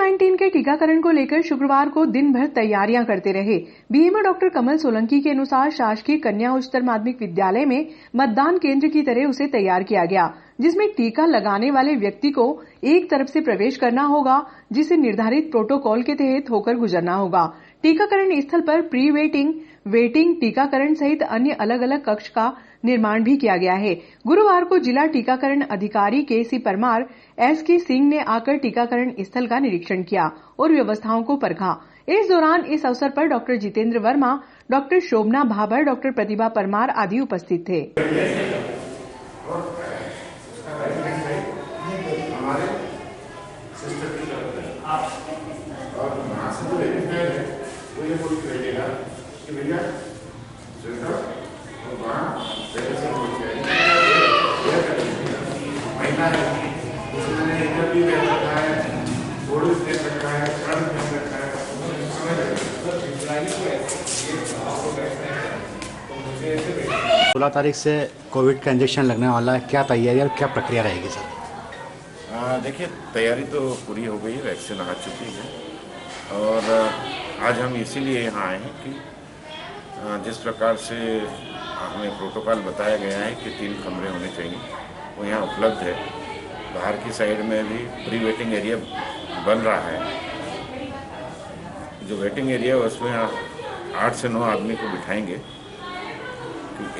कोविड-19 के टीकाकरण को लेकर शुक्रवार को दिन भर तैयारियां करते रहे। बीएमओ डॉक्टर कमल सोलंकी के अनुसार शासकीय कन्या उच्चतर माध्यमिक विद्यालय में मतदान केंद्र की तरह उसे तैयार किया गया, जिसमें टीका लगाने वाले व्यक्ति को एक तरफ से प्रवेश करना होगा, जिसे निर्धारित प्रोटोकॉल के तहत होकर गुजरना होगा। टीकाकरण स्थल पर प्री वेटिंग, वेटिंग, टीकाकरण सहित अन्य अलग अलग कक्ष का निर्माण भी किया गया है। गुरुवार को जिला टीकाकरण अधिकारी केसी परमार, एसके सिंह ने आकर टीकाकरण स्थल का निरीक्षण किया और व्यवस्थाओं को परखा। इस दौरान इस अवसर पर डॉक्टर जितेंद्र वर्मा, डॉक्टर शोभना भाबर, डॉक्टर प्रतिभा परमार आदि उपस्थित थे। सोलह तारीख से कोविड का इंजेक्शन लगने वाला है, क्या तैयारी और क्या प्रक्रिया रहेगी सर? देखिए, तैयारी तो पूरी हो गई है, वैक्सीन आ चुकी है और आज हम इसीलिए यहाँ आए हैं कि जिस प्रकार से हमें प्रोटोकॉल बताया गया है कि 3 कमरे होने चाहिए, वो यहाँ उपलब्ध है। बाहर की साइड में भी प्री वेटिंग एरिया बन रहा है। जो वेटिंग एरिया है उसमें 8 से 9 आदमी को बिठाएंगे।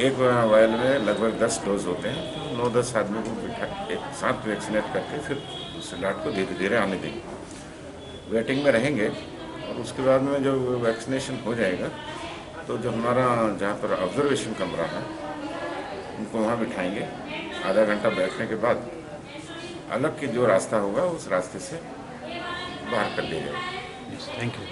एक वायल में लगभग 10 डोज होते हैं, 9-10 आदमी को बिठा एक साथ वैक्सीनेट करके फिर उस लॉट को धीरे धीरे आने देंगे। वेटिंग में रहेंगे और उसके बाद में जो वैक्सीनेशन हो जाएगा तो जो हमारा जहाँ पर ऑब्जर्वेशन कमरा है उनको वहाँ बिठाएंगे। आधा घंटा बैठने के बाद अलग की जो रास्ता होगा उस रास्ते से बाहर कर दिया जाएगा। Thank you.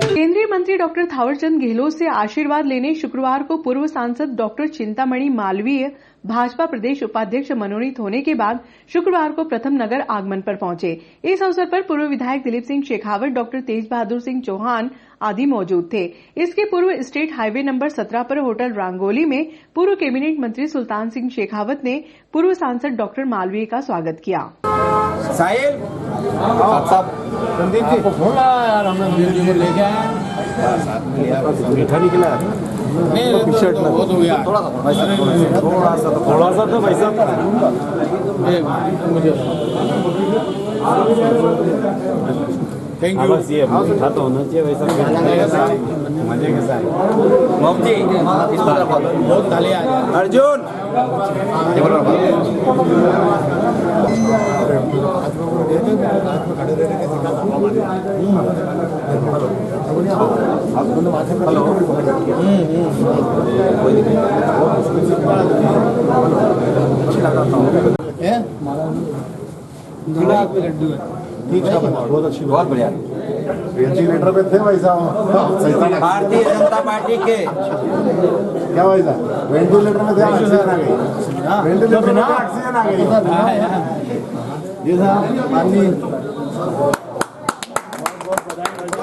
केंद्रीय मंत्री डॉक्टर थावरचंद गहलोत से आशीर्वाद लेने शुक्रवार को पूर्व सांसद डॉक्टर चिंतामणि मालवीय भाजपा प्रदेश उपाध्यक्ष मनोनीत होने के बाद शुक्रवार को प्रथम नगर आगमन पर पहुंचे। इस अवसर पर पूर्व विधायक दिलीप सिंह शेखावत, डॉक्टर तेज बहादुर सिंह चौहान आदि मौजूद थे। इसके पूर्व स्टेट हाईवे नंबर 17 पर होटल रांगोली में पूर्व कैबिनेट मंत्री सुल्तान सिंह शेखावत ने पूर्व सांसद डॉक्टर मालवीय का स्वागत किया। साहिल संदीप जी को फोन लगाया यार, हमने लेके आए मीठा निकला नहीं, बहुत हो गया थोड़ा सा तो भाई साहब मुझे थैंक यू। बस ये मीठा तो होना चाहिए वैसा मजे के साथ। मोम जी बहुत ताली आ गया। अर्जुन लड्डू है, बहुत अच्छी, बहुत बढ़िया। वेंटिलेटर पे थे भाई साहब भारतीय जनता पार्टी के, क्या भाई साहब वेंटिलेटर में थे, ऑक्सीजन आ गई, वेंटिलेटर में ऑक्सीजन आ गई जी साहब।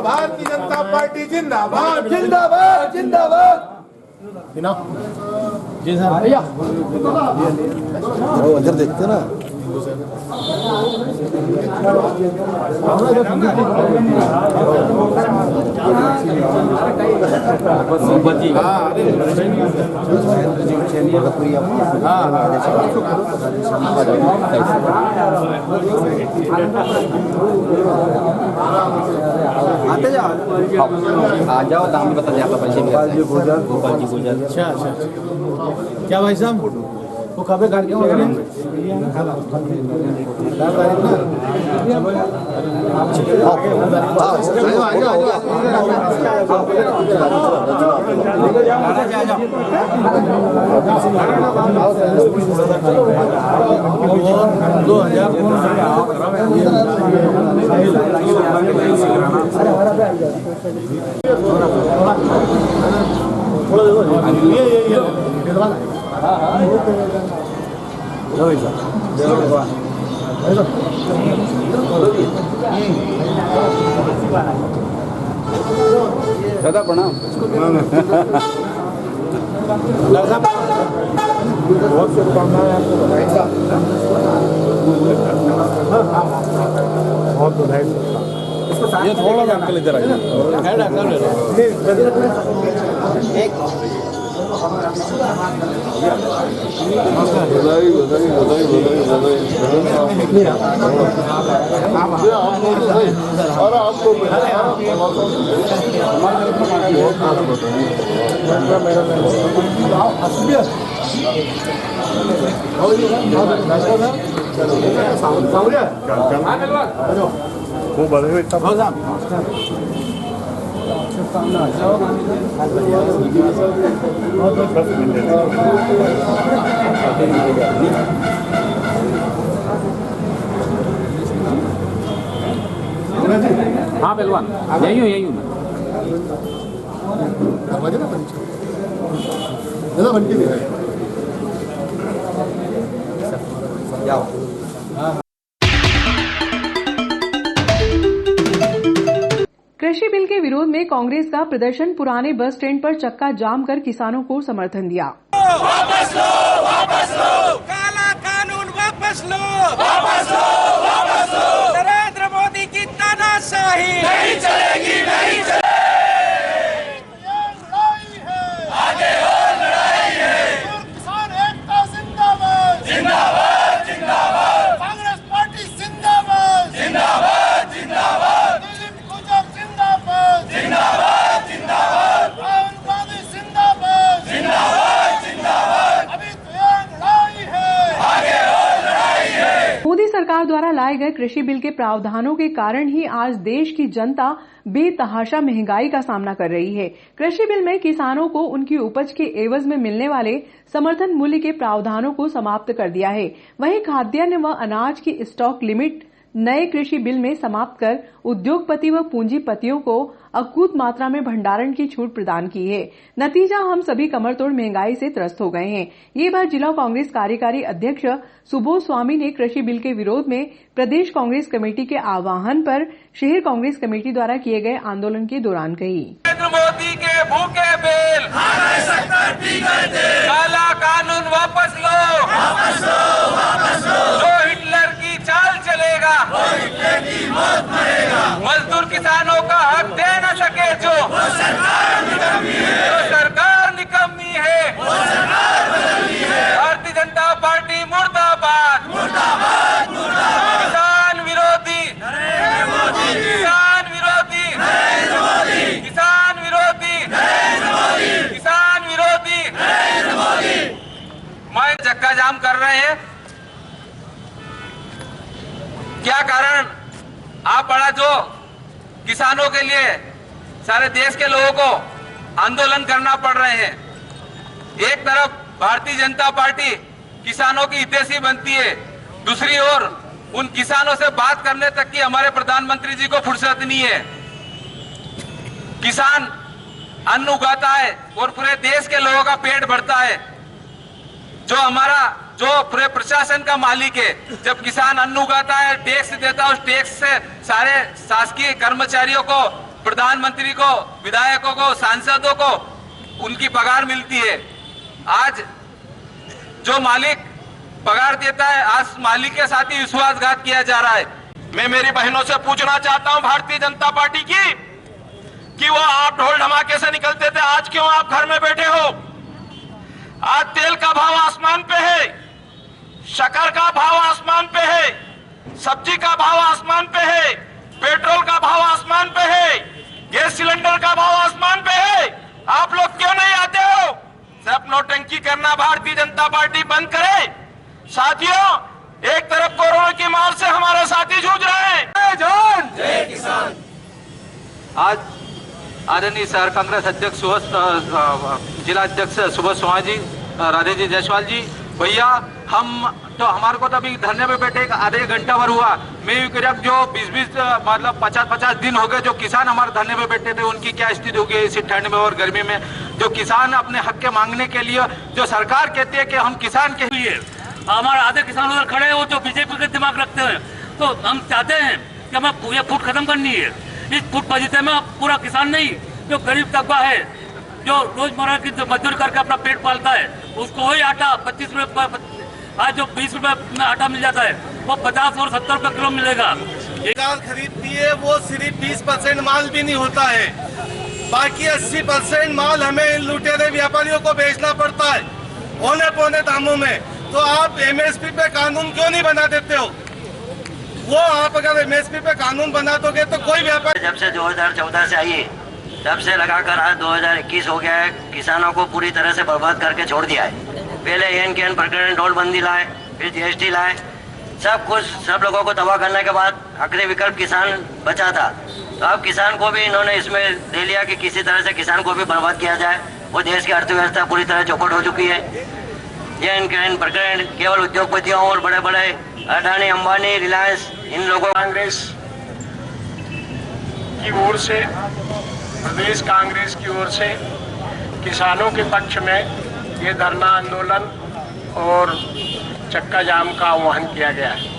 भारतीय जनता पार्टी जिंदाबाद जिंदाबाद जिंदाबाद जी साहब। भैया वो इधर देखते ना आते जाओ, आ जाओ, दाम बता दें आपका परिचय। गोपाल जी गुजर। अच्छा अच्छा, क्या भाई साहब वो कब गाड़ी क्यों लगा दादा प्रणाम। बहुत शुभकामनाएं आपको, बधाई बहुत बधाई। ये थोड़ा सा अंकल इधर आइए। बधाई बधाई बधाई बधाई बधाई। और आपको वो बधाई इतना हाँ पहलवान यही हूँ मैं। कृषि बिल के विरोध में कांग्रेस का प्रदर्शन, पुराने बस स्टैंड पर चक्का जाम कर किसानों को समर्थन दिया। वापस लो, काला कानून वापस लो, नरेंद्र मोदी की तानाशाही नहीं चलेगी, नहीं चलेगी। आगे और लड़ाई है। किसान एकता जिंदाबाद, जिंदाबाद जिंदाबाद। कांग्रेस पार्टी जिंदाबाद, जिंदाबाद जिंदाबाद। दिलीप कुजर जिंदाबाद, जिंदाबाद जिंदाबाद। राहुल गांधी जिंदाबाद, जिंदाबाद जिंदाबाद। अभी तो ये लड़ाई है, आगे और लड़ाई है। मोदी सरकार द्वारा लाए गए कृषि बिल के प्रावधानों के कारण ही आज देश की जनता बेतहाशा महंगाई का सामना कर रही है। कृषि बिल में किसानों को उनकी उपज के एवज में मिलने वाले समर्थन मूल्य के प्रावधानों को समाप्त कर दिया है। वहीं खाद्यान्न व अनाज की स्टॉक लिमिट नए कृषि बिल में समाप्त कर उद्योगपति व पूंजीपतियों को अकूत मात्रा में भंडारण की छूट प्रदान की है। नतीजा, हम सभी कमरतोड़ महंगाई से त्रस्त हो गए हैं। ये बात जिला कांग्रेस कार्यकारी अध्यक्ष सुबोध स्वामी ने कृषि बिल के विरोध में प्रदेश कांग्रेस कमेटी के आह्वान पर शहर कांग्रेस कमेटी द्वारा किए गए आंदोलन के दौरान कही। नरेंद्र मोदी के भूखे बिल, काला कानून वापस लो, जो हिटलर की चाल चलेगा, मजदूर किसानों का हक दे न सके जो सरकार निकम्मी है, भारतीय जनता पार्टी मुर्दाबाद, किसान विरोधी, किसान विरोधी, किसान विरोधी, किसान विरोधी। मैं चक्का जाम कर रहे हैं, क्या कारण? आप बड़ा जो किसानों के लिए सारे देश के लोगों को आंदोलन करना पड़ रहे हैं। एक तरफ भारतीय जनता पार्टी किसानों की हितैषी बनती है, दूसरी ओर उन किसानों से बात करने तक की हमारे प्रधानमंत्री जी को फुर्सत नहीं है। किसान अन्न उगाता है और पूरे देश के लोगों का पेट भरता है। जो पूरे प्रशासन का मालिक है, जब किसान अन्न उगाता है, टैक्स देता है, उस टैक्स से सारे शासकीय कर्मचारियों को, प्रधानमंत्री को, विधायकों को, सांसदों को उनकी पगार मिलती है। आज जो मालिक पगार देता है, आज मालिक के साथ ही विश्वासघात किया जा रहा है। मैं मेरी बहनों से पूछना चाहता हूं भारतीय जनता पार्टी की कि वो आप ढोल धमाके से निकलते थे, आज क्यों आप घर में बैठे हो? आज तेल का भाव आसमान पे है, शक्कर का भाव आसमान पे है, सब्जी का भाव आसमान पे है, पेट्रोल का भाव आसमान पे है, गैस सिलेंडर का भाव आसमान पे है। आप लोग क्यों नहीं आते हो? सब नौटंकी करना भारतीय जनता पार्टी बंद करे। साथियों, एक तरफ कोरोना की मार से हमारे साथी जूझ रहे हैं। जय जवान, जय किसान। आज आदरणीय शहर कांग्रेस अध्यक्ष जिला अध्यक्ष सुबोध स्वामी जी, राधे जी जायसवाल जी, भैया हम तो हमारे को तो अभी धरने में बैठे आधे घंटा भर हुआ। मैं करीब जो 20-20 मतलब 50-50 दिन हो गए जो किसान हमारे धरने में बैठे थे, उनकी क्या स्थिति होगी इस ठंड में और गर्मी में। जो किसान अपने हक के मांगने के लिए जो सरकार कहती है कि हम किसान के लिए, हमारे आधे किसान उधर खड़े हो जो बीजेपी का दिमाग रखते हैं। तो हम चाहते हैं कि हमें ये फूट खत्म करनी है। इस फूट फजीते में पूरा किसान नहीं, जो गरीब तबका है, जो रोजमर्रा की जो मजदूरी करके अपना पेट पालता है, उसको वही आटा 25 रुपए, आज जो 20 रुपए में आटा मिल जाता है वो 50 और 70 रुपए किलो मिलेगा। दाल खरीदती है वो सिर्फ 20% माल भी नहीं होता है, बाकी 80% माल हमें इन लुटेरे व्यापारियों को बेचना पड़ता है औने पौने दामों में। तो आप एमएसपी पे कानून क्यों नहीं बना देते हो? वो आप अगर एमएसपी पे कानून बना दोगे तो कोई व्यापारी। जब से 2014 से आई है तब से लगाकर आज 2021 हो गया है, किसानों को पूरी तरह से बर्बाद करके छोड़ दिया है। पहले एन के एन प्रकरण नोटबंदी लाए, फिर जीएसटी लाए, सब कुछ सब लोगों को तबाह करने के बाद आखिरी विकल्प किसान बचा था। तो अब किसान को भी इन्होंने इसमें ले लिया कि किसी तरह से किसान को भी बर्बाद किया जाए। वो देश की अर्थव्यवस्था पूरी तरह चौपट हो चुकी है। ये एन के एन प्रकरण केवल उद्योगपतियों और बड़े बड़े अडानी, अंबानी, रिलायंस, इन लोगों। कांग्रेस की ओर से, प्रदेश कांग्रेस की ओर से किसानों के पक्ष में ये धरना आंदोलन और चक्का जाम का आह्वान किया गया है।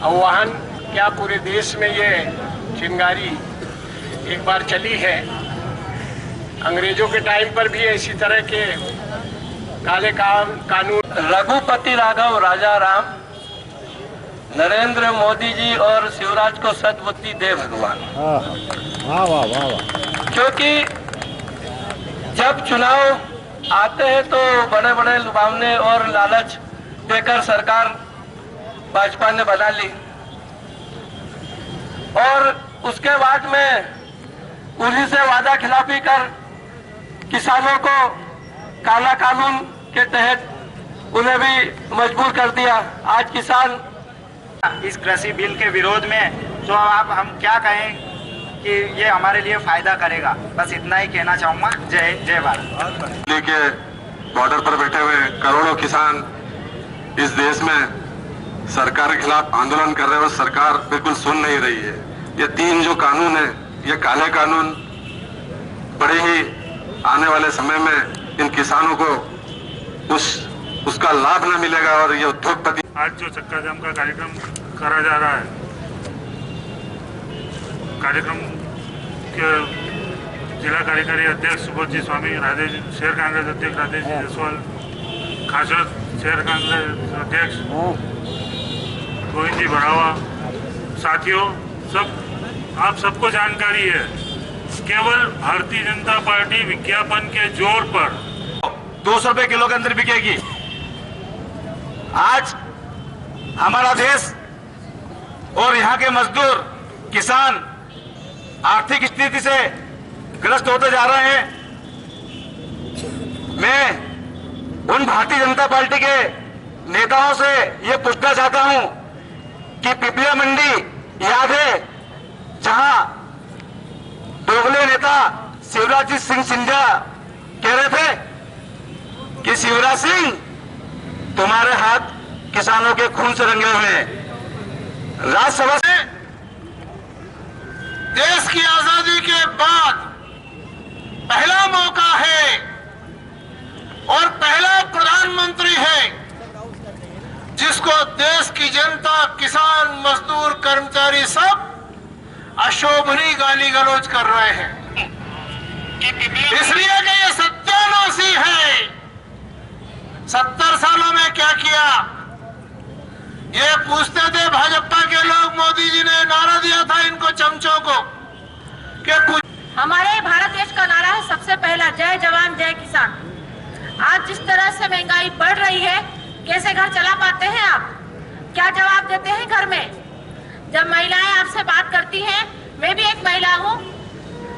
आह्वान क्या, पूरे देश में ये चिंगारी एक बार चली है। अंग्रेजों के टाइम पर भी इसी तरह के काले कानून। रघुपति राघव राजा राम, नरेंद्र मोदी जी और शिवराज को सद्बुद्धि दे भगवान। वाह वाह वाह वाह। क्योंकि जब चुनाव आते हैं तो बड़े बड़े लुभावने और लालच देकर सरकार भाजपा ने बना ली, और उसके बाद में उन्हीं से वादा खिलाफी कर किसानों को काला कानून के तहत उन्हें भी मजबूर कर दिया। आज किसान इस कृषि बिल के विरोध में तो आप हम क्या कहें कि ये हमारे लिए फायदा करेगा। बस इतना ही कहना चाहूँगा। जय भारत। दिल्ली के बॉर्डर पर बैठे हुए करोड़ों किसान इस देश में सरकार के खिलाफ आंदोलन कर रहे हैं और सरकार बिल्कुल सुन नहीं रही है। ये 3 जो कानून है, ये काले कानून बड़े ही आने वाले समय में इन किसानों को उसका लाभ न मिलेगा और ये उद्योगपति। आज जो चक्का जाम का कार्यक्रम करा जा रहा है, कार्यक्रम के जिला कार्यकारी अध्यक्ष सुबोध जी स्वामी, राधेश शहर कांग्रेस अध्यक्ष राधेश जी जसवाल, खासर शहर कांग्रेस अध्यक्ष गोविंद जी बढ़ावा, साथियों सब आप सबको जानकारी है, केवल भारतीय जनता पार्टी विज्ञापन के जोर पर 200 रुपए किलो के अंदर बिकेगी। आज हमारा देश और यहाँ के मजदूर किसान आर्थिक स्थिति से ग्रस्त होते जा रहे हैं। मैं उन भारतीय जनता पार्टी के नेताओं से ये पूछना चाहता हूं कि पिपलिया मंडी याद है, जहां दोगले नेता शिवराज सिंह सिंधिया कह रहे थे कि शिवराज सिंह तुम्हारे हाथ किसानों के खून से रंगे हुए हैं। राज्यसभा से देश की आजादी के बाद पहला मौका है और पहला प्रधानमंत्री है जिसको देश की जनता, किसान, मजदूर, कर्मचारी सब अशोभनीय गाली गलौज कर रहे हैं, इसलिए कि ये सत्यानाशी है। 70 सालों में क्या किया ये पूछते थे भाजपा के लोग। मोदी जी ने नारा दिया था इनको चमचों को कि कुछ। हमारे भारत देश का नारा है सबसे पहला जय जवान जय किसान। आज जिस तरह से महंगाई बढ़ रही है, कैसे घर चला पाते हैं आप? क्या जवाब देते हैं घर में? जब महिलाएं आपसे बात करती हैं, मैं भी एक महिला हूँ,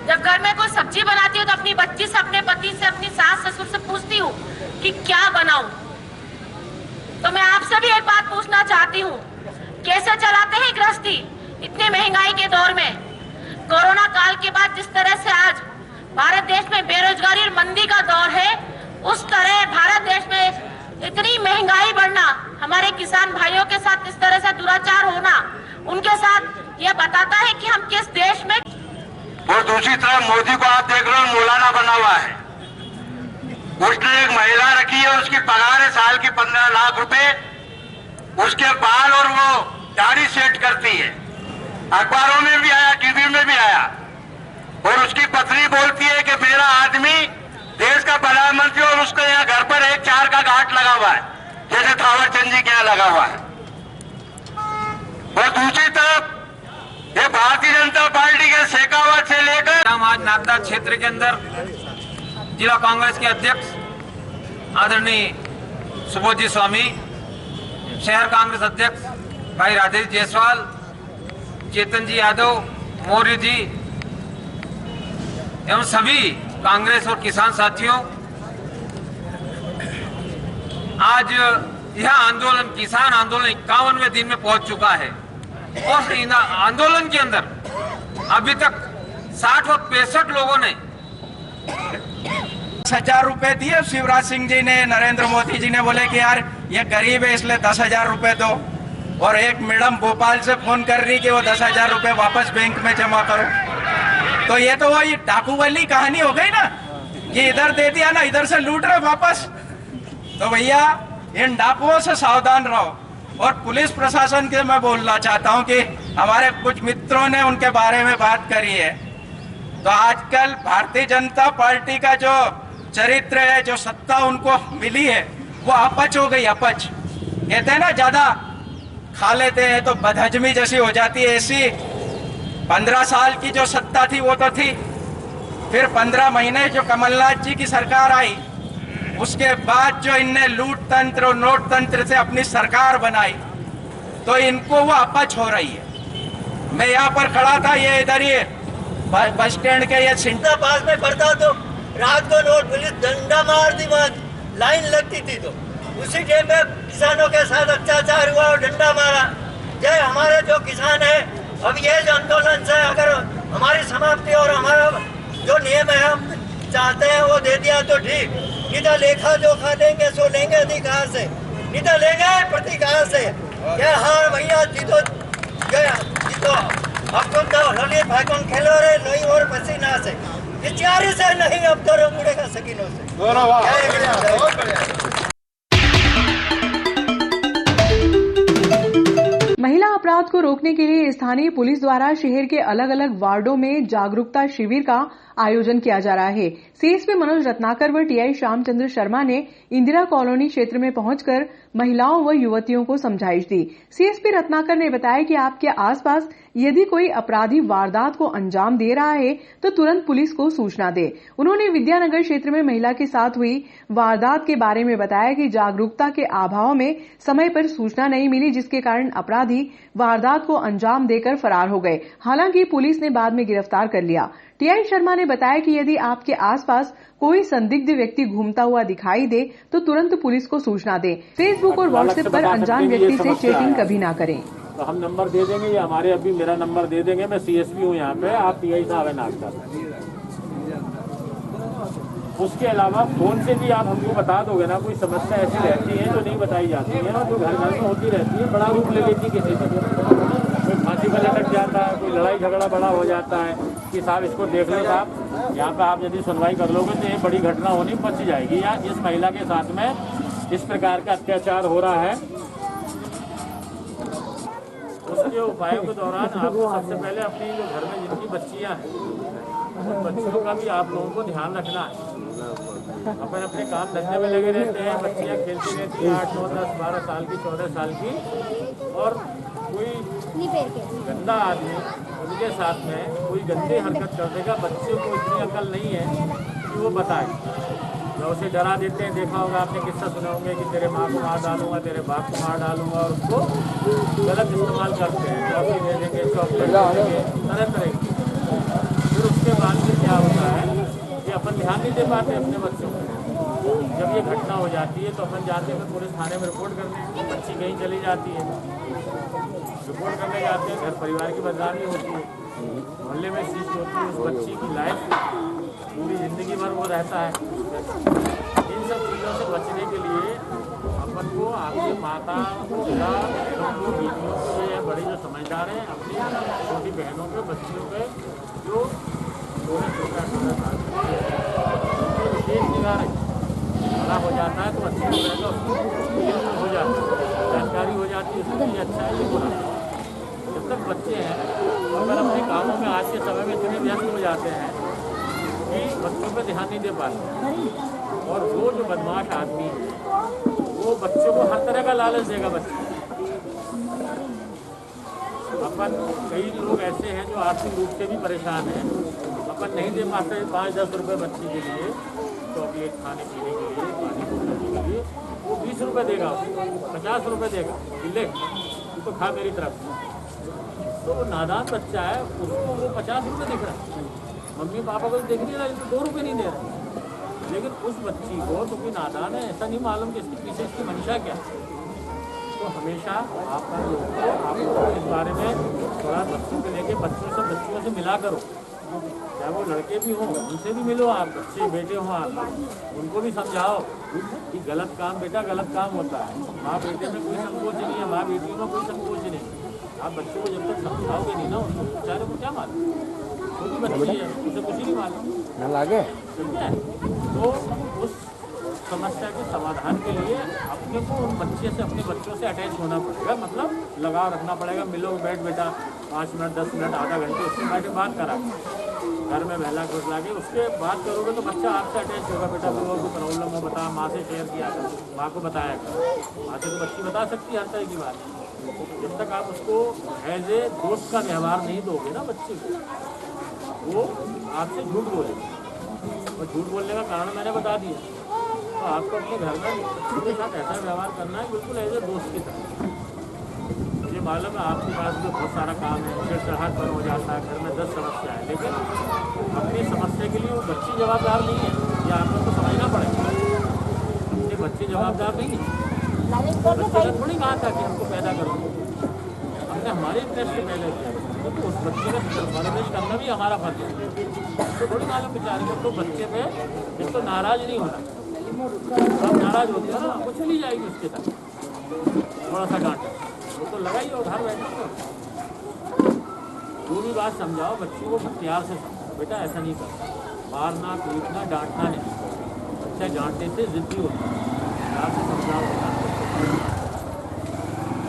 जब घर में कोई सब्जी बनाती हूँ तो अपनी बच्ची से, अपने पति से, अपनी सास ससुर से पूछती हूँ कि क्या बनाऊं। तो मैं आपसे भी एक बात पूछना चाहती हूँ, कैसे चलाते हैं गृहस्थी इतनी महंगाई के दौर में? कोरोना काल के बाद जिस तरह से आज भारत देश में बेरोजगारी और मंदी का दौर है, उस तरह भारत देश में इतनी महंगाई बढ़ना, हमारे किसान भाइयों के साथ इस तरह से दुराचार होना, उनके साथ ये बताता है कि हम किस देश में। और दूसरी तरफ मोदी को आप देख रहे हो, मौलाना बना हुआ है। उसने एक महिला रखी है, उसकी पगार है साल की 15 लाख रुपए, उसके बाल और वो दाढ़ी सेट करती है। अखबारों में भी आया, टीवी में भी आया। और उसकी पत्नी बोलती है कि मेरा आदमी देश का प्रधानमंत्री और उसके यहाँ घर पर एक 4 का घाट लगा हुआ है, जैसे थावर चंद जी के यहाँ लगा हुआ है। और दूसरी तरफ ये भारतीय जनता पार्टी के शेखावत से लेकर आज नागदा क्षेत्र के अंदर जिला कांग्रेस के अध्यक्ष आदरणीय सुबोध जी स्वामी, शहर कांग्रेस अध्यक्ष भाई राजेश जायसवाल, चेतन जी यादव, मौर्य जी एवं सभी कांग्रेस और किसान साथियों, आज यह आंदोलन, किसान आंदोलन 51वें दिन में पहुंच चुका है और इन आंदोलन के अंदर अभी तक 60 और 65 लोगों ने 10,000 रुपए दिए। शिवराज सिंह जी ने, नरेंद्र मोदी जी ने बोले कि यार ये गरीब है इसलिए 10,000 रुपए दो, और एक मैडम भोपाल से फोन कर रही कि वो 10,000 रुपए वापस बैंक में जमा करो। तो ये तो वही डाकू वाली कहानी हो गई ना कि इधर दे दिया ना, इधर से लूट रहे वापस। तो भैया इन डाकुओं से सावधान रहो। और पुलिस प्रशासन के मैं बोलना चाहता हूं कि हमारे कुछ मित्रों ने उनके बारे में बात करी है। तो आजकल भारतीय जनता पार्टी का जो चरित्र है, जो सत्ता उनको मिली है, वो अपच हो गई। अपच कहते हैं ना, ज्यादा खा लेते हैं तो बदहजमी जैसी हो जाती है, ऐसी 15 साल की जो सत्ता थी वो तो थी, फिर 15 महीने जो कमलनाथ जी की सरकार आई, उसके बाद जो इनने लूट तंत्र और नोट तंत्र से अपनी सरकार बनाई, तो इनको वो अपच हो रही है। मैं यहाँ पर खड़ा था, ये इधर ही बस स्टैंड के ये सिंटा पास में पड़ता तो रात को नोट पुलिस डंडा मार दी, लाइन लगती थी। तो उसी टाइम में किसानों के साथ अत्याचार हुआ और डंडा मारा। जय हमारे जो किसान है, अब ये जो आंदोलन से अगर हमारी समाप्ति और हमारा जो नियम है हम चाहते हैं वो दे दिया तो ठीक, नहीं तो लेखा जोखा लेंगे सो लेंगे अधिकार से, नहीं तो लेंगे प्रतिकार से। ये हाँ भैया जीतो गया, जीतो। अब तुम तो ललित भाईकन खेलो रे नहीं और पसीना से, बिचारी से नहीं, अब तो मुड़ेगा सकीनों से। महिला अपराध को रोकने के लिए स्थानीय पुलिस द्वारा शहर के अलग अलग वार्डों में जागरूकता शिविर का आयोजन किया जा रहा है। सीएसपी मनोज रत्नाकर व टीआई श्यामचंद्र शर्मा ने इंदिरा कॉलोनी क्षेत्र में पहुंचकर महिलाओं व युवतियों को समझाइश दी। सीएसपी रत्नाकर ने बताया कि आपके आसपास यदि कोई अपराधी वारदात को अंजाम दे रहा है तो तुरंत पुलिस को सूचना दे। उन्होंने विद्यानगर क्षेत्र में महिला के साथ हुई वारदात के बारे में बताया कि जागरूकता के अभाव में समय पर सूचना नहीं मिली, जिसके कारण अपराधी वारदात को अंजाम देकर फरार हो गए। हालांकि पुलिस ने बाद में गिरफ्तार कर लिया। टीआई शर्मा ने बताया कि यदि आपके आसपास कोई संदिग्ध व्यक्ति घूमता हुआ दिखाई दे तो तुरंत पुलिस को सूचना दें। फेसबुक और व्हाट्सएप पर अनजान व्यक्ति से चैटिंग कभी ना करें। तो हम नंबर दे देंगे या हमारे अभी मेरा नंबर दे देंगे। मैं सीएसपी हूँ यहाँ पे, आप टीआई साहब है नागदा। उसके अलावा फोन से भी आप हमको बता दोगे ना, कोई समस्या ऐसी रहती है जो नहीं बताई जाती है और जो घर घर में होती रहती है, बड़ा रूप ले लेती है किसी से, कोई फांसी पर लटक जाता है, कोई लड़ाई झगड़ा बड़ा हो जाता है कि साहब इसको देख लो साहब, यहाँ पे आप यदि सुनवाई कर लोगे तो ये बड़ी घटना होनी बच जाएगी, या इस महिला के साथ में इस प्रकार का अत्याचार हो रहा है। उसके उपायों के दौरान आपको सबसे पहले अपनी जो घर में जिनकी बच्चियाँ हैं उन बच्चियों का भी आप लोगों को ध्यान रखना है। अपन अपने काम धंधे में लगे रहते हैं, बच्चियाँ खेलती रहती हैं 8, 9, 10, 12 साल की, 14 साल की, और कोई गंदा आदमी उनके साथ में कोई गंदी हरकत कर देगा। बच्चों को इतनी अकल नहीं है कि वो बताए, तो उसे डरा देते हैं। देखा होगा आपने, किस्सा सुने होंगे कि तेरे माँ को मार डालूंगा, तेरे बाप को मार डालूंगा, और उसको गलत इस्तेमाल करते हैं, कॉफी दे देंगे, चॉकलेट दे देंगे, तरह तरह की। फिर उसके बाद में क्या होता है कि अपन ध्यान नहीं दे पाते अपने बच्चों को। जब ये घटना हो जाती है तो अपन जाते हैं पुलिस थाने में रिपोर्ट करने, बच्ची कहीं चली जाती है, रिपोर्ट करने जाते हैं, घर परिवार की बदनामी होती है, मोहल्ले में चीज होती है, उस बच्ची की लाइफ पूरी जिंदगी भर वो रहता है। इन सब चीज़ों से बचने के लिए अपन को आपकी माता, पिता, बीवियों को या बड़ी जो समझदार हैं, अपनी छोटी बहनों के, बच्चियों के जो छोटा विशेष निगाह बड़ा हो जाता है तो अच्छी हो जाता है, जानकारी हो जाती है, उसके लिए अच्छा है, ये बुरा है। जब तक बच्चे हैं अगर अपने कामों में आज के समय में इतने व्यस्त हो जाते हैं कि बच्चों पर ध्यान नहीं दे पाते, और वो जो बदमाश आदमी है वो बच्चों को हर तरह का लालच देगा। बच्चे अपन कई लोग ऐसे हैं जो आर्थिक रूप से भी परेशान हैं, अपन नहीं दे पाते 5-10 रुपये बच्चे के लिए चॉकलेट खाने पीने के लिए, पानी पीने के लिए, वो 20 रुपये देगा, 50 रुपये देगा, ले तू तो खा मेरी तरफ से। तो वो नादान बच्चा है, उसको वो 50 रुपये दिख रहा है, मम्मी पापा को देख नहीं रहा, इनको 2 रुपये नहीं दे रहे। लेकिन उस बच्ची को तो कोई नादान है, ऐसा नहीं मालूम कि इसके पीछे इसकी मंशा क्या है। तो हमेशा आप लोगों को इस बारे में थोड़ा बच्चों को लेके बच्चियों से मिला करो, चाहे वो लड़के भी हों उनसे भी मिलो, आप बच्चे बेटे हों आप उनको भी समझाओ कि गलत काम बेटा गलत काम होता है। माँ बेटे में कोई संकोच नहीं है, माँ बेटियों में कोई संकोच नहीं। आप बच्चों को जब तक समझाओगे नहीं ना, उसको बेचारे को क्या मालूम, छोटी बच्ची है उसे कुछ ही नहीं मालूम लागे। ठीक है, तो उस समस्या के समाधान के लिए अपने को उन बच्चे से अपने बच्चों से अटैच होना पड़ेगा, मतलब लगाव रखना पड़ेगा। मिलो बैठ बेटा 5 मिनट 10 मिनट आधा घंटे उससे बैठ के बात करा, घर में बहला घुसला के उसके बात करोगे तो बच्चा आपसे अटैच होगा। बेटा कोई और कोई प्रॉब्लम हो बता, माँ से शेयर किया कर, माँ को बताया कर। माँ से तो बच्ची बता सकती है हर तरह की बात। जब तक आप उसको एज ए दोस्त का व्यवहार नहीं दोगे ना बच्चे को, वो आपसे झूठ बोलेगा, और झूठ बोलने का कारण मैंने बता दिया। तो आपको अपने घर में बच्चों के साथ ऐसा व्यवहार करना है बिल्कुल एज ए दोस्त की तरह। मुझे मालूम है आपके पास भी बहुत सारा काम है, फिर चढ़ाट पर हो जाता है, घर में 10 समस्या है, लेकिन अपनी समस्या के लिए वो बच्ची जवाबदार नहीं है, ये आपको तो समझना पड़ेगा। अपने बच्चे जवाबदार नहीं है, बच्चे ने थोड़ी कहा था कि हमको पैदा करो, हमने हमारे इंटरेस्ट से पैदा किया, तो उस बच्चे का परवरिश करना भी हमारा फर्ज है। तो थोड़ी मालूम बेचारे को, तो बच्चे पे एक तो नाराज़ नहीं होना, आप नाराज़ होते हो ना वो चली जाएगी उसके साथ, थोड़ा सा डांटा वो तो लगाई और घर बैठे जो भी बात समझाओ बच्चों को प्यार से समझाओ, बेटा ऐसा नहीं करना, मारना पीटना डांटना नहीं, बच्चा डांटने से जिद्दी होता है, प्यार से समझाओ।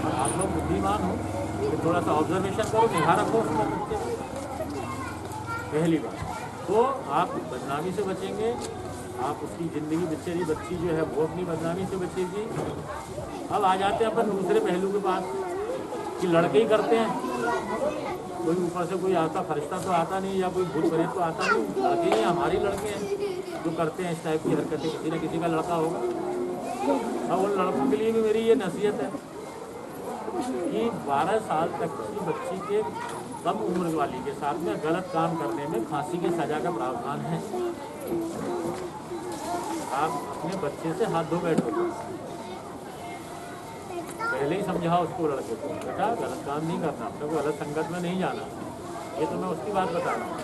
और आप लोग बुद्धिमान हो तो थोड़ा सा ऑब्जर्वेशन करो, निगाह रखो उसको बच्चे। पहली बात तो आप बदनामी से बचेंगे, आप उसकी ज़िंदगी बेचारी बच्ची जो है वो अपनी बदनामी से बचेगी। अब आ जाते हैं अपन दूसरे पहलू के पास कि लड़के ही करते हैं, कोई ऊपर से कोई आता फरिश्ता तो आता नहीं, या कोई भूत प्रेत तो आता नहीं, लड़के ही हमारे लड़के हैं जो करते हैं इस टाइप की हरकतें, किसी न किसी का लड़का होगा। अब उन लड़कों के लिए भी मेरी ये नसीहत है कि 12 साल तक की बच्ची के कम उम्र वाली के साथ में गलत काम करने में फांसी की सज़ा का प्रावधान है। आप अपने बच्चे से हाथ धो बैठो, पहले ही समझाओ उसको, लड़के को, बेटा गलत काम नहीं करना, अपने को गलत संगत में नहीं जाना, ये तो मैं उसकी बात बता रहा हूँ।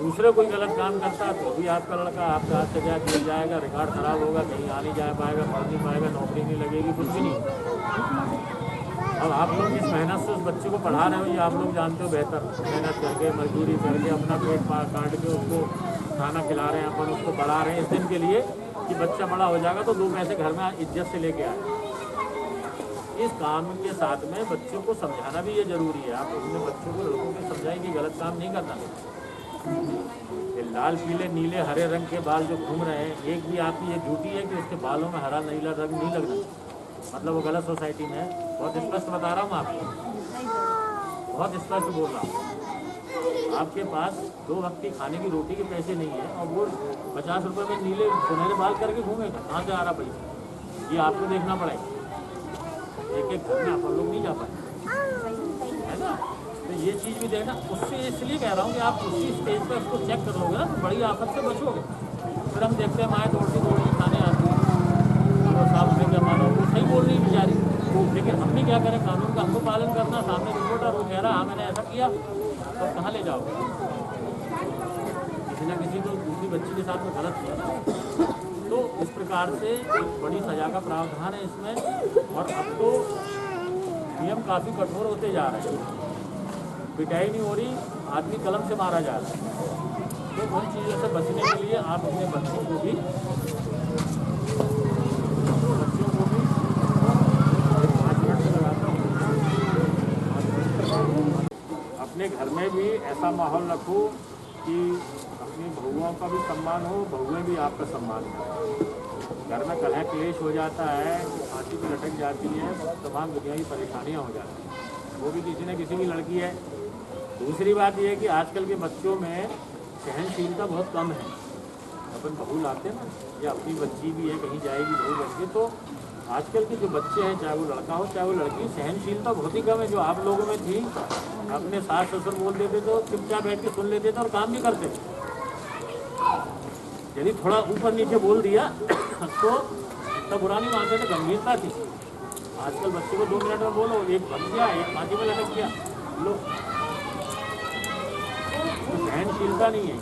दूसरे कोई गलत काम करता तो भी आपका लड़का आपका हाथ से क्या किया जाएगा, रिकॉर्ड खराब होगा, कहीं आ नहीं जा पाएगा, पढ़ नहीं पाएगा, नौकरी नहीं लगेगी, कुछ भी नहीं। अब आप लोग जिस मेहनत से उस बच्चे को पढ़ा रहे हो ये आप लोग जानते हो बेहतर, मेहनत करके मजदूरी करके अपना पेट काट के उसको खाना खिला रहे हैं, अपन उसको पढ़ा रहे हैं इस दिन के लिए कि बच्चा बड़ा हो जाएगा तो 2 पैसे घर में इज्जत से लेके आए। इस काम के साथ में बच्चों को समझाना भी ये जरूरी है। आप अपने बच्चों को लड़कों को समझाएं कि गलत काम नहीं करना। ये लाल पीले नीले हरे रंग के बाल जो घूम रहे हैं, एक भी आपकी ये ड्यूटी है कि उसके बालों में हरा नीला रंग नहीं लगना, मतलब वो गलत सोसाइटी में है। बहुत स्पष्ट बता रहा हूँ आपको, बहुत स्पष्ट बोल रहा हूँ। आपके पास 2 वक्त की खाने की रोटी के पैसे नहीं है और वो 50 रुपये में नीले सुनहरे बाल करके घूमेगा, कहाँ से आ रहा पैसा? ये आपको देखना पड़ेगा। एक एक घर में आप लोग नहीं जा पाए, है ना? तो ये चीज़ भी देखना। उससे इसलिए कह रहा हूँ कि आप उसी स्टेज पर उसको चेक कर लोगे ना तो बड़ी आफत से बचोगे। फिर हम देखते हैं माएँ दौड़ती खाने आती है, तो साहब से क्या मानो, वो सही बोल रही बेचारी, लेकिन हम भी क्या करें, कानून का हमको पालन करना। सामने रिपोर्टर वो कह रहा हाँ मैंने ऐसा किया, तो कहाँ ले जाओगे? किसी न किसी को दूसरी बच्ची के साथ में गलत किया। तो इस प्रकार से एक बड़ी सजा का प्रावधान है इसमें। और अब तो नियम काफ़ी कठोर होते जा रहे हैं, पिटाई नहीं हो रही, आदमी कलम से मारा जा रहा है। तो उन चीज़ों से बचने के लिए आप अपने बच्चों को भी में भी ऐसा माहौल रखो कि अपनी बहुओं का भी सम्मान हो, बहुएं भी आपका सम्मान करें। घर में कलह क्लेश हो जाता है, फांसी भी लटक जाती है, तमाम दुनिया की परेशानियाँ हो जाती हैं, वो भी किसी न किसी की लड़की है। दूसरी बात यह है कि आजकल के बच्चों में सहनशीलता बहुत कम है। अपन बहू लाते हैं ना, या अपनी बच्ची भी है, कहीं जाएगी बहू बन के, तो आजकल के जो बच्चे हैं, चाहे वो लड़का हो चाहे वो लड़की, सहनशीलता बहुत ही कम है। जो आप लोगों में थी, अपने सास ससुर बोल देते तो चुपचाप बैठ के सुन लेते थे और काम भी करते थे। यदि थोड़ा ऊपर नीचे बोल दिया तो तब बुरा नहीं मानते थे, गंभीरता थी। आजकल बच्चे को 2 मिनट में बोलो, एक बन गया, एक फांसी में लटक गया, लो। तो सहनशीलता नहीं है,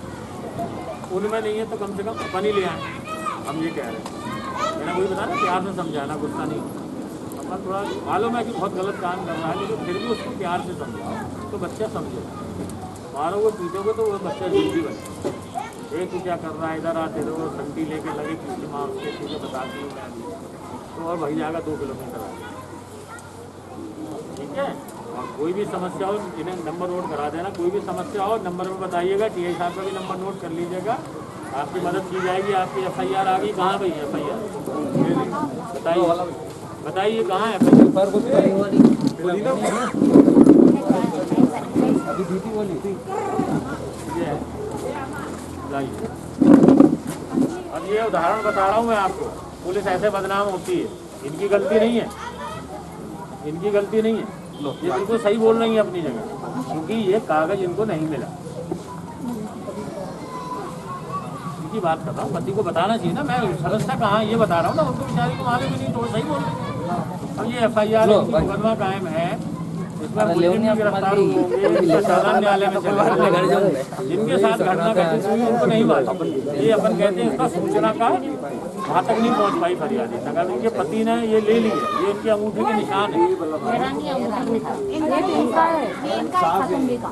उनमें नहीं है तो कम से कम अपन ही ले आए। हम ये कह रहे हैं, मैंने वही बताया ना, प्यार से समझाना, गुस्सा नहीं। अपन थोड़ा मालूम है कि बहुत गलत काम कर रहा है, लेकिन फिर भी उसको प्यार से समझाओ तो बच्चा समझेगा। मारोगे पीटोगे तो वो बच्चा जिंदगी बने। एक ही क्या कर रहा है, इधर आते रहो, संडी लेके लगे पीछे माँ उसके, तुझे बताती हूँ मैं अभी, तो और भाई जाएगा 2 किलोमीटर आगे, ठीक है। और कोई भी समस्या हो, इन्हें नंबर नोट करा देना, कोई भी समस्या हो नंबर में बताइएगा, टीआई साहब का भी नंबर नोट कर लीजिएगा, आपकी मदद की जाएगी। आपकी FIR आ गई, कहाँ गई FIR? बताइए कहाँ है FIR? अभी दीदी बोली थी। अब ये उदाहरण बता रहा हूँ मैं आपको, पुलिस ऐसे बदनाम होती है, इनकी गलती नहीं है, इनकी गलती नहीं है। ये बिल्कुल सही बोल रही है अपनी जगह, क्योंकि ये कागज इनको नहीं मिला। इनकी बात कर रहा हूँ, पति को बताना चाहिए ना, मैं समझता कहाँ ये बता रहा हूँ ना, उनको बेचारी को मालूम ही नहीं, तो सही बोल रही। अब ये FIR मुकदमा कायम है, इसमें मुलजिम भी गिरफ्तार होंगे, साधारण न्यायालय में चलेगा। जिनके साथ घटना घटित हुई उनको नहीं मालूम, ये अपन कहते हैं इसका सूचना का वहाँ तक नहीं पहुँच पाई फरियादी तक। अगर इनके पति ने ये ले लिया, ये इनके अंगूठे के निशान है,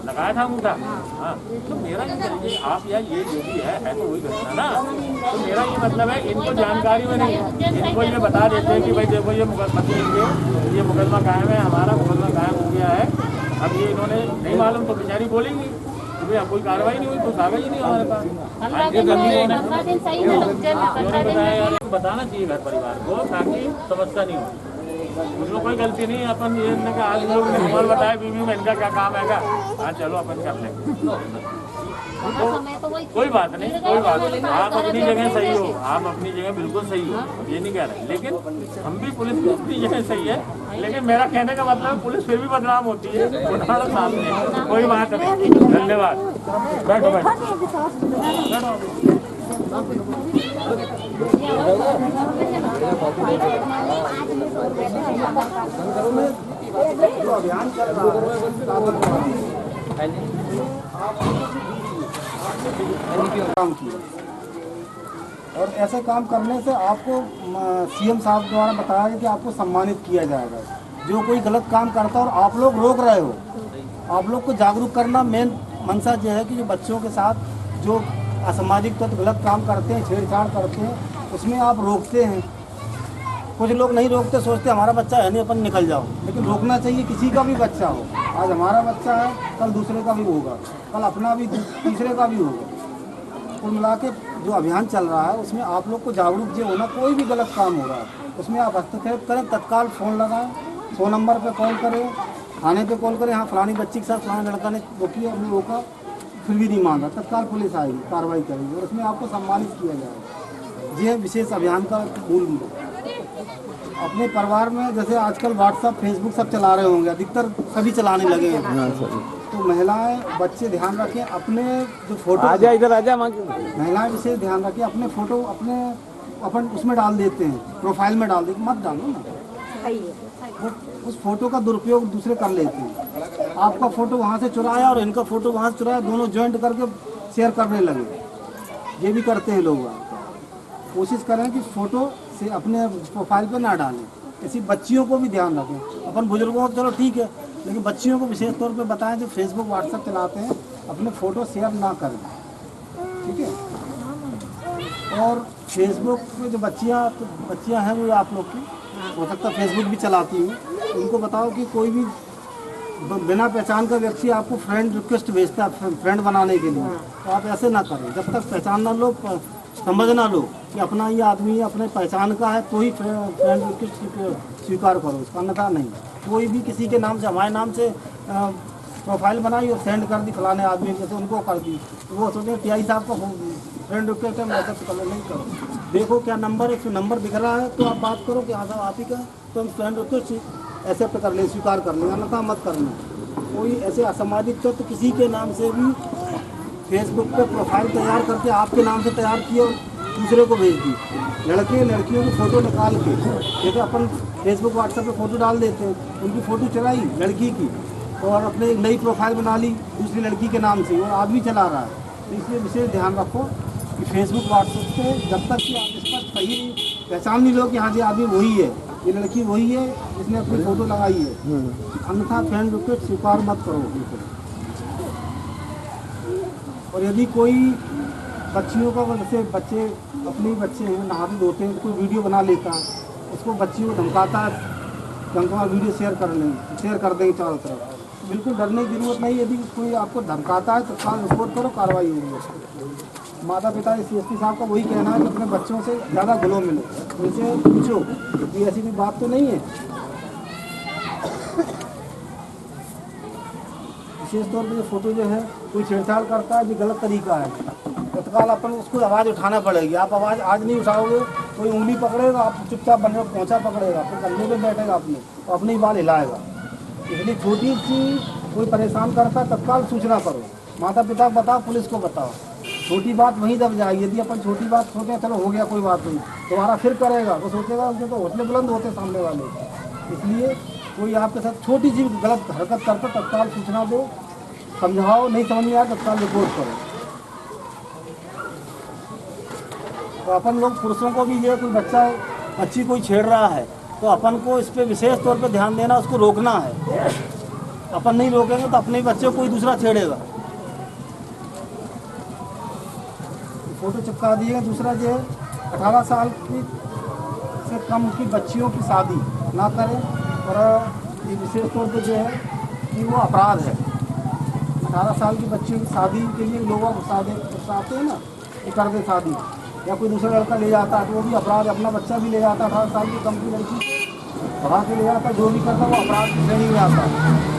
लगाया था अंगूठा। हाँ, तो मेरा ये आप या ये जो भी है तो वही घटना ना। तो मेरा ये मतलब है, इनको जानकारी में नहीं, इनको ये बता देते हैं कि भाई देखो ये पति इनके, ये मुकदमा कायम है, हमारा मुकदमा कायम हो गया है। अब ये इन्होंने नहीं मालूम तो बेचारी बोलेंगी कोई कार्रवाई नहीं हुई, तो कागज ही नहीं हमारे पास। बताना चाहिए घर परिवार को, ताकि समस्या नहीं हो। उसमें कोई गलती नहीं, अपन ये आज लोग ने मोबाइल बताया बीवी में इनका क्या काम है, हाँ चलो अपन कर लेंगे, तो कोई बात नहीं, कोई बात नहीं। आप अपनी जगह सही हो, आप अपनी जगह बिल्कुल सही हो, ये नहीं कह रहे, लेकिन हम भी पुलिस भी अपनी जगह सही है। लेकिन मेरा कहने का मतलब है पुलिस फिर भी बदनाम होती है, उदाहरण सामने, कोई बात नहीं। धन्यवाद, बैठो बैठो। अभियान चल रहा काम किया, और ऐसे काम करने से आपको CM साहब द्वारा बताया गया कि आपको सम्मानित किया जाएगा। जो कोई गलत काम करता है और आप लोग रोक रहे हो, आप लोग को जागरूक करना मेन मंशा जो है कि जो बच्चों के साथ जो असामाजिक तत्व गलत काम करते हैं, छेड़छाड़ करते हैं, उसमें आप रोकते हैं। कुछ लोग नहीं रोकते, सोचते हमारा बच्चा है नहीं, अपन निकल जाओ, लेकिन रोकना चाहिए। किसी का भी बच्चा हो, आज हमारा बच्चा है, कल दूसरे का भी होगा, कल अपना भी तीसरे का भी होगा। कुल मिला के जो अभियान चल रहा है उसमें आप लोग को जागरूक जो होना, कोई भी गलत काम हो रहा है उसमें आप हस्तक्षेप करें, तत्काल फ़ोन लगाएं, 100 नंबर पर कॉल करें, थाने पे कॉल करें, हाँ फलानी बच्ची के साथ फलाना लड़का ने रोकी, हमने रोका फिर भी नहीं मान रहा, तत्काल पुलिस आएगी, कार्रवाई करेगी और उसमें आपको सम्मानित किया जाएगा। ये विशेष अभियान का मूल अपने परिवार में, जैसे आजकल व्हाट्सएप फेसबुक सब चला रहे होंगे, अधिकतर सभी चलाने लगे हैं, तो महिलाएं बच्चे ध्यान रखें, अपने जो फोटो आजा इधर आजा, महिलाएं विशेष ध्यान रखें, अपने फोटो अपन उसमें डाल देते हैं, प्रोफाइल में डाल देते, मत डालो ना, उस फोटो का दुरुपयोग दूसरे कर लेते हैं। आपका फोटो वहाँ से चुराया और इनका फोटो वहाँ से चुराया, दोनों ज्वाइंट करके शेयर करने लगे, ये भी करते हैं लोग। कोशिश करें कि फोटो से अपने प्रोफाइल पे ना डालें। ऐसी बच्चियों को भी ध्यान रखें, अपन बुजुर्गों को चलो ठीक है, लेकिन बच्चियों को विशेष तौर पे बताएं जो फेसबुक व्हाट्सएप चलाते हैं, अपने फ़ोटो शेयर ना करें, ठीक है। और फेसबुक पे जो बच्चियाँ हैं वो आप लोग की हो सकता है फेसबुक भी चलाती हैं, उनको बताओ कि कोई भी बिना पहचान का व्यक्ति आपको फ्रेंड रिक्वेस्ट भेजता है फ्रेंड बनाने के लिए, तो आप ऐसे ना करें। जब तक पहचान ना लो, समझ ना लो कि अपना ये आदमी अपने पहचान का है तो ही फ्रेंड रिक्वेस्ट स्वीकार करो, उसका अन्यथा नहीं। कोई भी किसी के नाम से, हमारे नाम से प्रोफाइल बनाई और सेंड कर दी फलाने आदमी, जैसे उनको कर दी, तो वो सोचते हैं टीआई साहब का फ्रेंड रिक्वेस्ट है, मैं ऐसा तो नहीं करो। देखो क्या नंबर है, नंबर दिख रहा है तो आप बात करो कि हाँ साहब आप ही का, तो हम फ्रेंड रिक्वेस्ट एक्सेप्ट कर लें, स्वीकार कर लें, अन्यथा मत करना। कोई ऐसे असामाजिक तत्व किसी के नाम से भी फेसबुक पे प्रोफाइल तैयार करके आपके नाम से तैयार किए और दूसरे को भेज दी। लड़के लड़कियों की फ़ोटो निकाल के, जैसे अपन फेसबुक व्हाट्सएप पे फ़ोटो डाल देते हैं, उनकी फ़ोटो चलाई लड़की की और अपने एक नई प्रोफाइल बना ली दूसरी लड़की के नाम से, और आदमी चला रहा है। तो इसलिए विशेष ध्यान रखो कि फेसबुक व्हाट्सएप पे जब तक कि आप स्पष्ट सही पहचान नहीं लो कि हाँ जी आदमी वही है, ये लड़की वही है जिसने अपनी फ़ोटो लगाई है, अन्यथा फ्रेंड रिक्वेस्ट स्वीकार मत करो बिल्कुल। और यदि कोई बच्चियों का, जैसे बच्चे अपने बच्चे हैं नहाते धोते हैं, कोई वीडियो बना लेता है, उसको बच्चियों को धमकाता है कि हमको वीडियो शेयर कर देंगे चारों तरफ, बिल्कुल डरने की जरूरत नहीं। यदि कोई आपको धमकाता है तो तत्काल रिपोर्ट करो, कार्रवाई होगी। माता पिता CSP साहब का वही कहना है कि अपने बच्चों से ज़्यादा घुलो मिलो, उनसे पूछो कि ऐसी कोई बात तो नहीं है। विशेष तौर पर ये फ़ोटो जो है कोई छेड़छाड़ करता है, ये गलत तरीका है, तत्काल अपन उसको आवाज़ उठाना पड़ेगी। आप आवाज़ आज नहीं उठाओगे, कोई उंगली पकड़ेगा, आप चुपचाप बने पहुँचा पकड़ेगा, फिर कंधे पे बैठेगा अपने तो अपने ही बाल हिलाएगा। इसलिए छोटी सी कोई परेशान करता है तत्काल सूचना करो, माता पिता को बताओ, पुलिस को बताओ। छोटी बात वहीं दब जाएगी। यदि अपन छोटी बात सोचते हैं चलो हो गया कोई बात नहीं, दोबारा फिर करेगा तो सोचेगा उनके तो हौसले बुलंद होते सामने वाले। इसलिए कोई आपके साथ छोटी सी गलत हरकत करता तत्काल सूचना दो, समझाओ, नहीं समझ में आया तत्काल रिपोर्ट करो। तो अपन लोग पुरुषों को भी ये कोई बच्ची कोई छेड़ रहा है तो अपन को इस पर विशेष तौर पे ध्यान देना, उसको रोकना है। अपन नहीं रोकेंगे तो अपने बच्चे को कोई दूसरा छेड़ेगा। फोटो चिपका दिए। दूसरा जो है 18 साल की से कम की बच्चियों की शादी ना करें, और ये विशेष तौर पे जो है कि वो अपराध है। 18 साल की बच्चियों की शादी के लिए लोगों को उकसाते हैं ना कि कर दे शादी, या कोई दूसरा लड़का ले जाता है तो वो भी अपराध है। अपना बच्चा भी ले जाता है 18 साल की कम की लड़की को बढ़ा के ले जाता है, जो भी करता है वो अपराध की श्रेणी में आता है।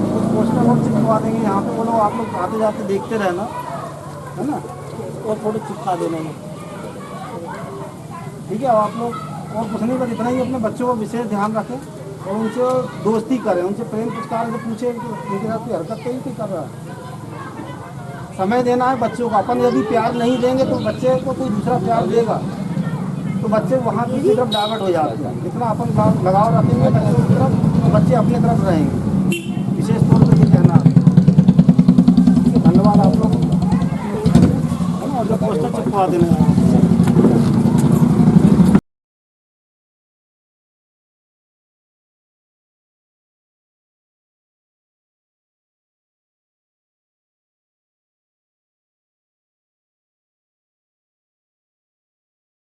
कुछ पोस्टर और चिपकवा देंगे यहाँ पे, वो लोग आप लोग आते जाते देखते रहना, है ना, और फोटो चिपका देने में, ठीक है। आप लोग और कुछ नहीं, बस इतना ही अपने बच्चों को विशेष ध्यान रखें और उनसे दोस्ती करें, उनसे प्रेम पुरस्कार से पूछे उनके साथ कोई हरकत तो नहीं कर रहा है। समय देना है बच्चों को। अपन यदि प्यार नहीं देंगे तो बच्चे को कोई दूसरा प्यार देगा, तो बच्चे वहाँ की तरफ डाइवर्ट हो जाते हैं। जितना अपन लगाव रखेंगे बच्चों की तरफ, तो बच्चे अपने तरफ रहेंगे। विशेष तौर पर ये कहना है। धन्यवाद आप लोग, और जो पोस्टर चिपकवा देना है।